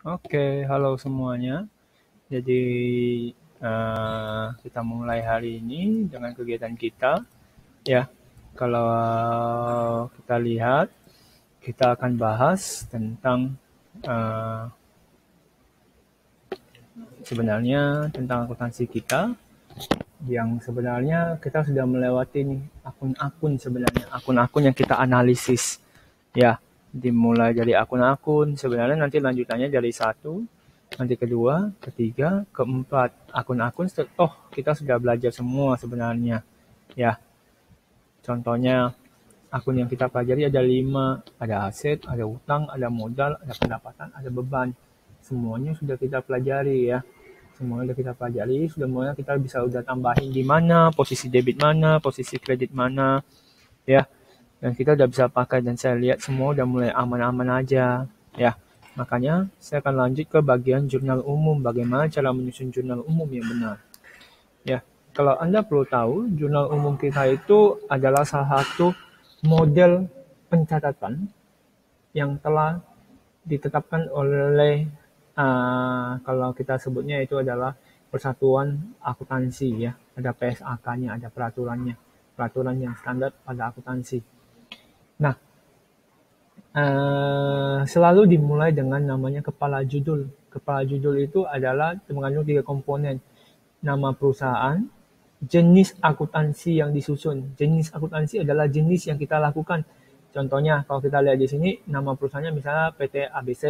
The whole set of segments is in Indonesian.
Oke, halo semuanya. Jadi kita mulai hari ini dengan kegiatan kita. Ya, kalau kita lihat, kita akan bahas tentang eh, sebenarnya tentang akuntansi kita, yang sebenarnya kita sudah melewati nih akun-akun sebenarnya akun-akun yang kita analisis. Ya, dimulai dari akun-akun. Sebenarnya nanti lanjutannya dari satu, nanti kedua, ketiga, keempat. Akun-akun, kita sudah belajar semua sebenarnya. Ya, contohnya akun yang kita pelajari ada 5, ada aset, ada utang, ada modal, ada pendapatan, ada beban. Semuanya sudah kita pelajari ya. Semuanya sudah kita pelajari, semuanya kita bisa udah tambahin di mana, posisi debit mana, posisi kredit mana, ya. Dan kita udah bisa pakai dan saya lihat semua udah mulai aman-aman aja ya. Makanya saya akan lanjut ke bagian jurnal umum, bagaimana cara menyusun jurnal umum yang benar. Ya, kalau Anda perlu tahu, jurnal umum kita itu adalah salah satu model pencatatan yang telah ditetapkan oleh kalau kita sebutnya itu adalah Persatuan Akuntansi ya. Ada PSAK-nya, ada peraturannya. Peraturan yang standar pada akuntansi. Nah, selalu dimulai dengan namanya kepala judul. Kepala judul itu adalah mengandung 3 komponen. Nama perusahaan, jenis akuntansi yang disusun. Jenis akuntansi adalah jenis yang kita lakukan. Contohnya, kalau kita lihat di sini, nama perusahaannya misalnya PT ABC.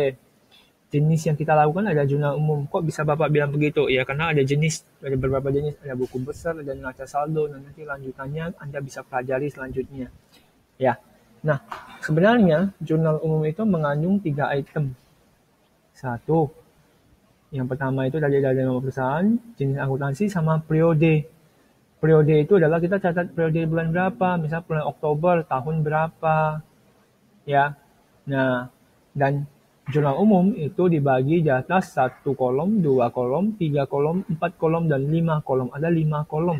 Jenis yang kita lakukan ada jurnal umum. Kok bisa Bapak bilang begitu? Ya, karena ada jenis, ada beberapa jenis. Ada buku besar, ada neraca saldo, dan nanti lanjutannya Anda bisa pelajari selanjutnya. Ya, nah sebenarnya jurnal umum itu mengandung 3 item. Satu, yang pertama itu dari nama perusahaan, jenis akuntansi, sama periode. Periode itu adalah kita catat periode bulan berapa, misal bulan Oktober tahun berapa, ya. Nah, dan jurnal umum itu dibagi di atas 1 kolom, 2 kolom, 3 kolom, 4 kolom, dan 5 kolom. Ada 5 kolom.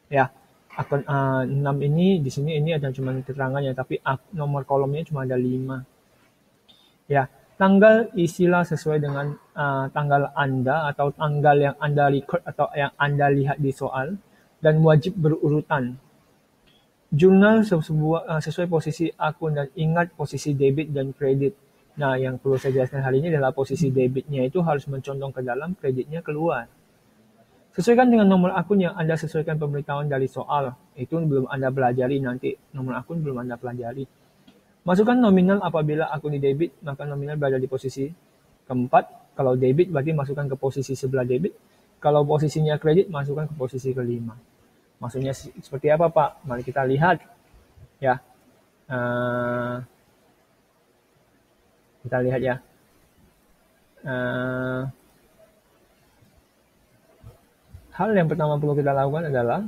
Ya, akun 6 ini di sini ini ada cuma keterangannya, tapi nomor kolomnya cuma ada 5. Ya, tanggal isilah sesuai dengan tanggal Anda atau tanggal yang Anda record atau yang Anda lihat di soal, dan wajib berurutan. Jurnal sesuai posisi akun dan ingat posisi debit dan kredit. Nah, yang perlu saya jelaskan hari ini adalah posisi debitnya itu harus mencondong ke dalam, kreditnya keluar. Sesuaikan dengan nomor akun yang Anda sesuaikan pemberitahuan dari soal. Itu belum Anda pelajari nanti. Nomor akun belum Anda pelajari. Masukkan nominal apabila akun di debit, maka nominal berada di posisi keempat. Kalau debit berarti masukkan ke posisi sebelah debit. Kalau posisinya kredit, masukkan ke posisi kelima. Maksudnya seperti apa, Pak? Mari kita lihat. Ya, kita lihat ya. Hal yang pertama perlu kita lakukan adalah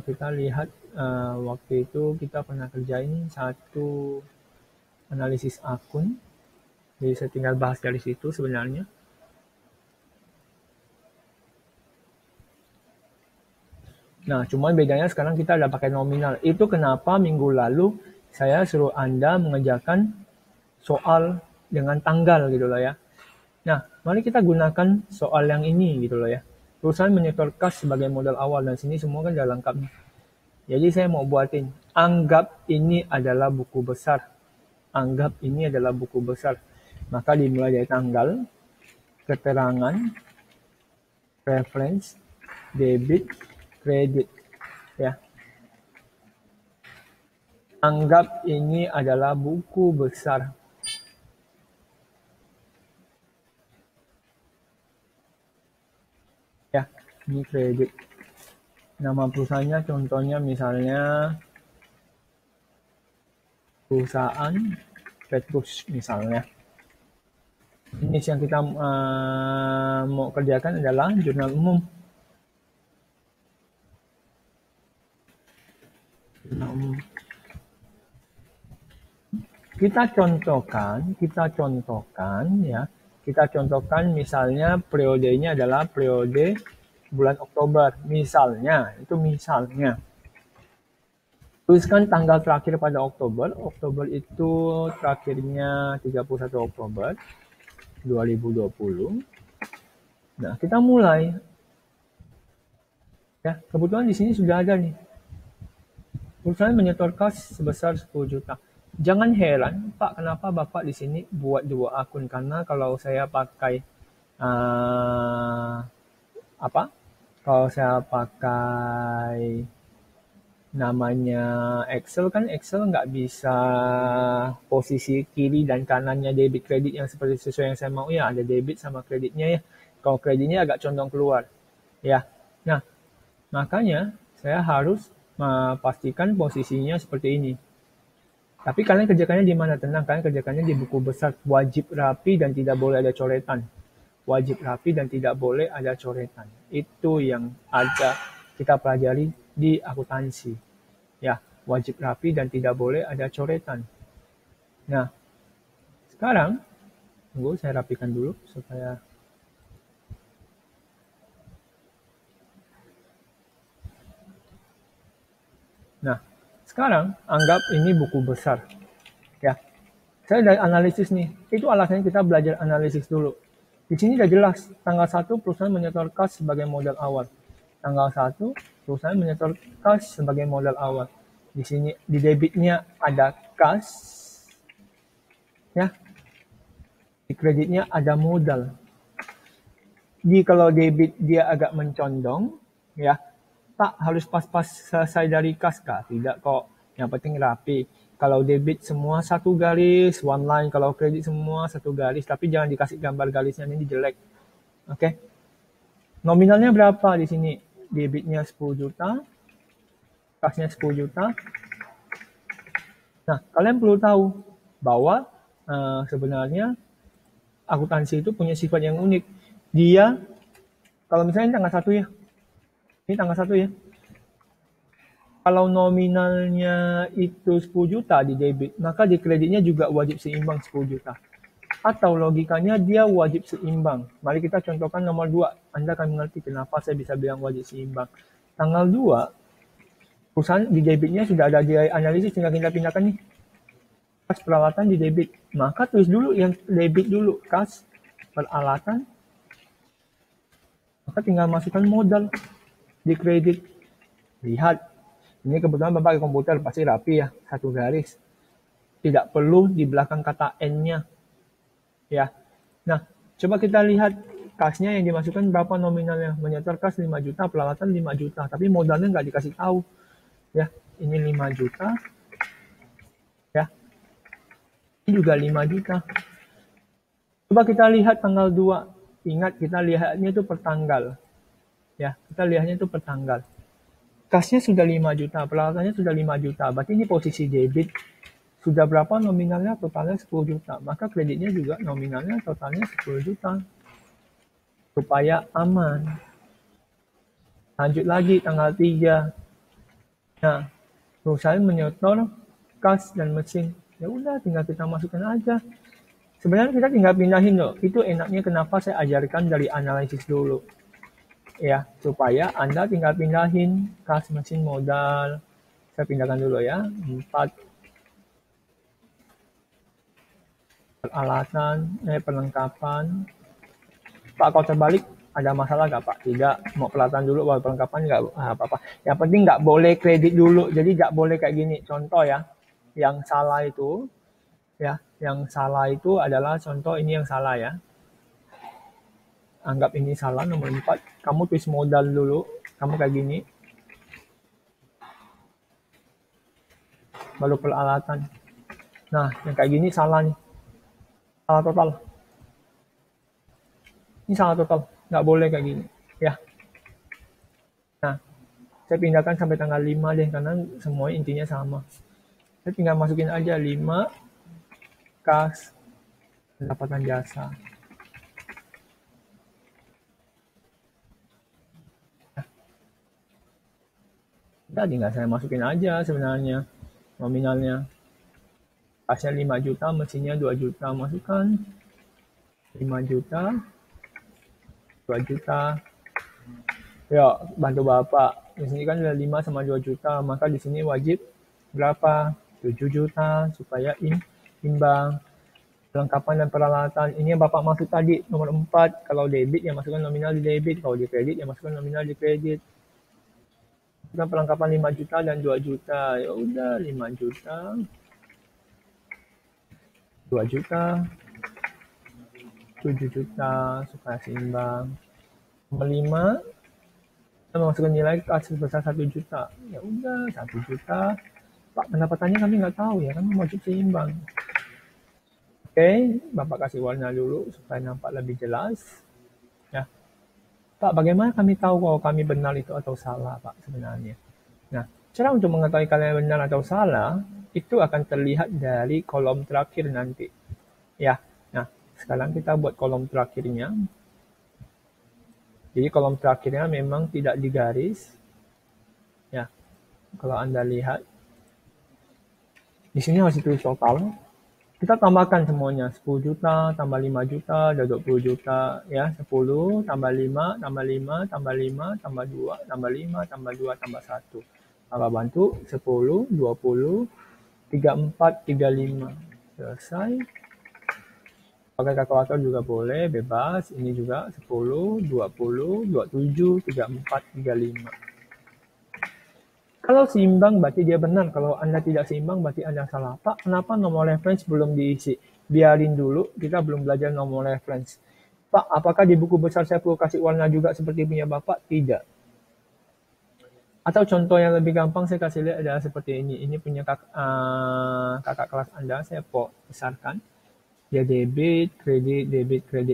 kita lihat waktu itu kita pernah kerjain satu analisis akun. Jadi saya tinggal bahas dari situ sebenarnya. Nah, cuman bedanya sekarang kita udah pakai nominal. Itu kenapa minggu lalu saya suruh Anda mengerjakan soal dengan tanggal gitu loh ya. Nah, mari kita gunakan soal yang ini gitu loh ya. Perusahaan menyetor kas sebagai modal awal, dan sini semua kan udah lengkap nih. Jadi saya mau buatin, anggap ini adalah buku besar. Anggap ini adalah buku besar. Maka dimulai dari tanggal, keterangan, reference, debit, kredit. Ya. Anggap ini adalah buku besar. Ya, ini kredit. Nama perusahaannya contohnya misalnya perusahaan Petrus misalnya. Jenis yang kita mau kerjakan adalah jurnal umum. Kita contohkan misalnya periodenya adalah periode bulan Oktober. Misalnya. Tuliskan tanggal terakhir pada Oktober. Oktober itu terakhirnya 31 Oktober. 2020. Nah, kita mulai. Ya, kebetulan di sini sudah ada nih. Perusahaan menyetor kas sebesar 10 juta. Jangan heran, Pak, kenapa Bapak di sini buat 2 akun? Karena kalau saya pakai apa? Kalau saya pakai namanya Excel, kan Excel nggak bisa posisi kiri dan kanannya debit kredit yang seperti sesuai yang saya mau ya, ada debit sama kreditnya ya. Kalau kreditnya agak condong keluar ya. Nah, makanya saya harus memastikan posisinya seperti ini. Tapi kalian kerjakannya di mana? Tenang, kalian kerjakannya di buku besar. Wajib rapi dan tidak boleh ada coretan. Wajib rapi dan tidak boleh ada coretan. Itu yang ada kita pelajari di akuntansi. Ya, wajib rapi dan tidak boleh ada coretan. Nah, sekarang tunggu saya rapikan dulu supaya Nah, sekarang anggap ini buku besar. Ya. Saya dari analisis nih. Itu alasannya kita belajar analisis dulu. Di sini udah jelas, tanggal 1 perusahaan menyetor kas sebagai modal awal. Tanggal 1 perusahaan menyetor kas sebagai modal awal. Di sini di debitnya ada kas. Ya. Di kreditnya ada modal. Kalau debit dia agak mencondong, ya. Tak harus pas-pas selesai dari kas kah? Tidak kok. Yang penting rapi. Kalau debit semua satu garis, one line. Kalau kredit semua satu garis. Tapi jangan dikasih gambar garisnya, ini jelek. Oke. Nominalnya berapa di sini? Debitnya 10 juta. Kasnya 10 juta. Nah, kalian perlu tahu bahwa sebenarnya akuntansi itu punya sifat yang unik. Dia, kalau misalnya tanggal 1 ya. Ini tanggal 1 ya. Kalau nominalnya itu 10 juta di debit, maka di kreditnya juga wajib seimbang 10 juta. Atau logikanya dia wajib seimbang. Mari kita contohkan nomor 2. Anda akan mengerti kenapa saya bisa bilang wajib seimbang. Tanggal 2, perusahaan di debitnya sudah ada di analisis, tinggal kita pindahkan nih. Kas peralatan di debit. Maka tulis dulu yang debit dulu. Kas peralatan. Maka tinggal masukkan modal di kredit. Lihat, ini kebetulan Bapak pakai komputer, pasti rapi ya, satu garis. Tidak perlu di belakang kata N-nya. Ya. Nah, coba kita lihat kasnya yang dimasukkan berapa nominalnya. Menyetor kas 5 juta, peralatan 5 juta. Tapi modalnya nggak dikasih tahu. Ya, ini 5 juta. Ya. Ini juga 5 juta. Coba kita lihat tanggal 2. Ingat, kita lihatnya itu per tanggal. Ya, kita lihatnya itu per tanggal. Kasnya sudah 5 juta, peralatannya sudah 5 juta. Berarti ini posisi debit. Sudah berapa nominalnya? Totalnya 10 juta. Maka kreditnya juga nominalnya totalnya 10 juta. Supaya aman. Lanjut lagi tanggal 3. Nah, perusahaan menyetor kas dan mesin. Ya udah, tinggal kita masukkan aja. Sebenarnya kita tinggal pindahin loh. Itu enaknya kenapa saya ajarkan dari analisis dulu. Ya, supaya Anda tinggal pindahin kas mesin modal. Saya pindahkan dulu ya. 4 peralatan, perlengkapan. Pak, kalau terbalik ada masalah nggak Pak? Tidak, mau peralatan dulu, baru perlengkapan nggak apa-apa. Yang penting nggak boleh kredit dulu, jadi nggak boleh kayak gini. Contoh ya, yang salah itu, adalah contoh ini yang salah ya. Anggap ini salah, nomor 4. Kamu tulis modal dulu, kamu kayak gini. Baru peralatan. Nah, yang kayak gini salah nih. Salah total. Ini salah total, nggak boleh kayak gini. Ya. Nah, saya pindahkan sampai tanggal 5 deh, karena semua intinya sama. Saya tinggal masukin aja 5 kas pendapatan jasa. Nah, tinggal saya masukin aja sebenarnya nominalnya. Kasnya 5 juta, mesinnya 2 juta. Masukkan 5 juta, 2 juta. Ya, bantu Bapak. Di sini kan ada 5 sama 2 juta, maka di sini wajib berapa? 7 juta supaya imbang. Perlengkapan dan peralatan. Ini yang Bapak maksud tadi, nomor 4. Kalau debit, yang masukkan nominal di debit. Kalau di kredit, yang masukkan nominal di kredit. Kita perlengkapan 5 juta dan 2 juta. Ya udah, 5 juta. 2 juta. 7 juta supaya seimbang. Nomor 5, kita memasukkan nilai kas sebesar 1 juta. Ya udah, 1 juta. Pak, pendapatannya kami nggak tahu ya, kami wajib seimbang. Oke, Bapak kasih warna dulu supaya nampak lebih jelas. Ya. Pak, bagaimana kami tahu kalau kami benar itu atau salah, Pak, sebenarnya? Nah, cara untuk mengetahui kalian benar atau salah, itu akan terlihat dari kolom terakhir nanti. Ya, nah, sekarang kita buat kolom terakhirnya. Jadi kolom terakhirnya memang tidak digaris. Ya, kalau Anda lihat, di sini harus ditulis total. Kita tambahkan semuanya, 10 juta, tambah 5 juta, ada 20 juta, ya, 10, tambah 5, tambah 5, tambah 5, tambah 2, tambah 5, tambah 2, tambah 1. Tambah bantu, 10, 20, 34, 35. Selesai. Pakai kalkulator juga boleh, bebas. Ini juga 10, 20, 27, 34, 35. Kalau seimbang berarti dia benar. Kalau Anda tidak seimbang berarti Anda salah. Pak, kenapa nomor reference belum diisi? Biarin dulu, kita belum belajar nomor reference. Pak, apakah di buku besar saya perlu kasih warna juga seperti punya Bapak? Tidak. Atau contoh yang lebih gampang saya kasih lihat adalah seperti ini. Ini punya kakak kelas Anda, saya besarkan. Dia debit, kredit,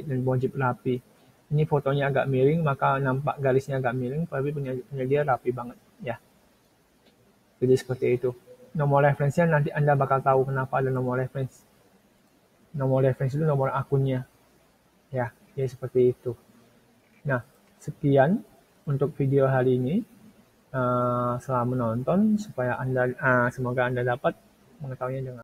dan wajib rapi. Ini fotonya agak miring, maka nampak garisnya agak miring, tapi punya dia rapi banget. Ya. Jadi seperti itu. Nomor referensinya nanti Anda bakal tahu kenapa ada nomor reference. Nomor reference itu nomor akunnya. Ya, jadi seperti itu. Nah, sekian untuk video hari ini. Selamat menonton supaya Anda semoga Anda dapat mengetahuinya dengan